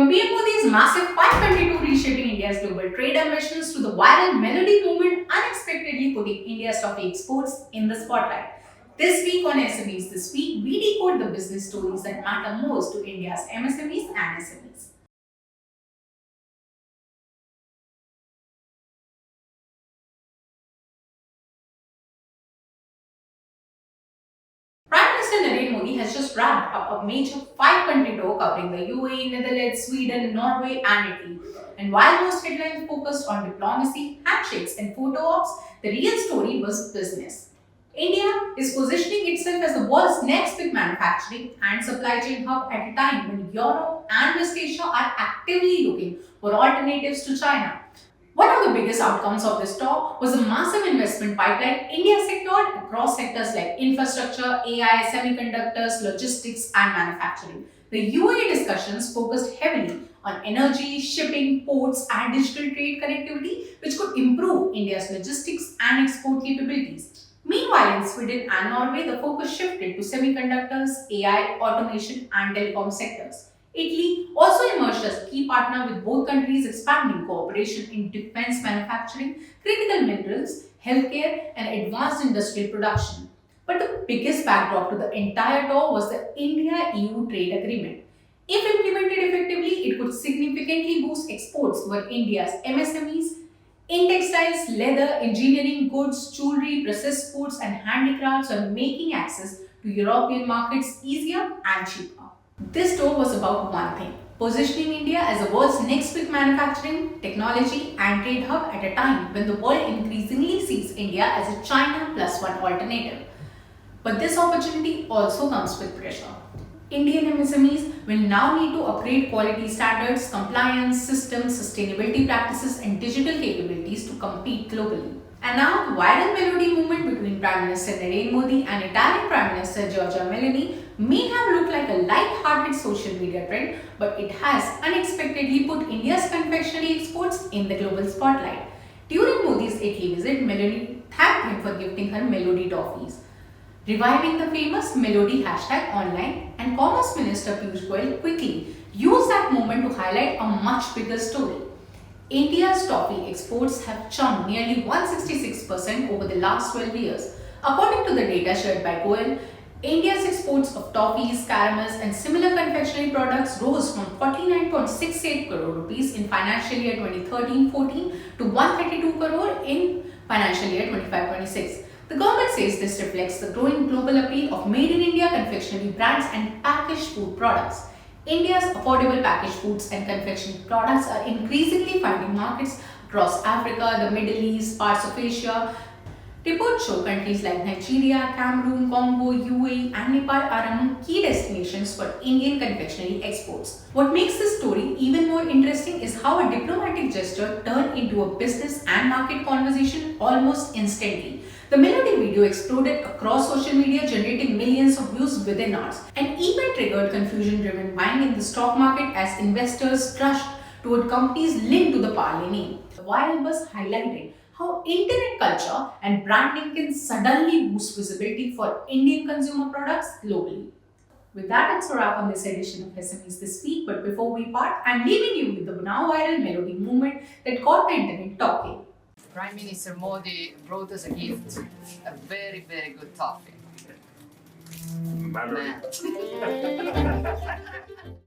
From PM Modi's massive 522 reshaping India's global trade ambitions to the viral Melodi movement unexpectedly putting India's toffee exports in the spotlight. This week on SMEs This Week, we decode the business stories that matter most to India's MSMEs and SMEs. Prime Minister Narendra Modi has just wrapped up a major five-country tour covering the UAE, Netherlands, Sweden, Norway and Italy. And while most headlines focused on diplomacy, handshakes and photo ops, the real story was business. India is positioning itself as the world's next big manufacturing and supply chain hub at a time when Europe and West Asia are actively looking for alternatives to China. One of the biggest outcomes of this talk was a massive investment pipeline India secured across sectors like infrastructure, AI, semiconductors, logistics, and manufacturing. The UAE discussions focused heavily on energy, shipping, ports, and digital trade connectivity, which could improve India's logistics and export capabilities. Meanwhile, in Sweden and Norway, the focus shifted to semiconductors, AI, automation, and telecom sectors. Italy also emerged as a key partner with both countries expanding cooperation in defense manufacturing, critical minerals, healthcare, and advanced industrial production. But the biggest backdrop to the entire tour was the India-EU trade agreement. If implemented effectively, it could significantly boost exports for India's MSMEs in textiles, leather, engineering, goods, jewelry, processed foods, and handicrafts, and making access to European markets easier and cheaper. This tour was about one thing: positioning India as the world's next big manufacturing, technology, and trade hub at a time when the world increasingly sees India as a China plus one alternative. But this opportunity also comes with pressure. Indian MSMEs will now need to upgrade quality standards, compliance systems, sustainability practices, and digital capabilities to compete globally. And now, the viral Melodi movement between Prime Minister Narendra Modi and Italian Prime Minister Giorgia Meloni may have looked like a light-hearted social media trend, but it has unexpectedly put India's confectionery exports in the global spotlight. During Modi's Italy visit, Meloni thanked him for gifting her Melodi Toffees, reviving the famous Melodi hashtag online, and Commerce Minister Piyush Goyal quickly used that moment to highlight a much bigger story. India's toffee exports have jumped nearly 166% over the last 12 years. According to the data shared by Goyal, India's exports of toffees, caramels, and similar confectionery products rose from 49.68 crore rupees in financial year 2013-14 to 132 crore in financial year 25-26. The government says this reflects the growing global appeal of made in India confectionery brands and packaged food products. India's affordable packaged foods and confectionery products are increasingly finding markets across Africa, the Middle East, parts of Asia. Reports show countries like Nigeria, Cameroon, Congo, UAE, and Nepal are among key destinations for Indian confectionery exports. What makes this story even more interesting is how a diplomatic gesture turned into a business and market conversation almost instantly. The Melodi video exploded across social media, generating millions of views within hours, and even triggered confusion-driven buying in the stock market as investors rushed toward companies linked to the Parley name. The viral buzz highlighted how internet culture and branding can suddenly boost visibility for Indian consumer products globally. With that, it's a wrap on this edition of SMEs This Week. But before we part, I'm leaving you with the now viral Melodi movement that caught the internet talking. Prime Minister Modi brought us a gift, a very, very good toffee. Melodi.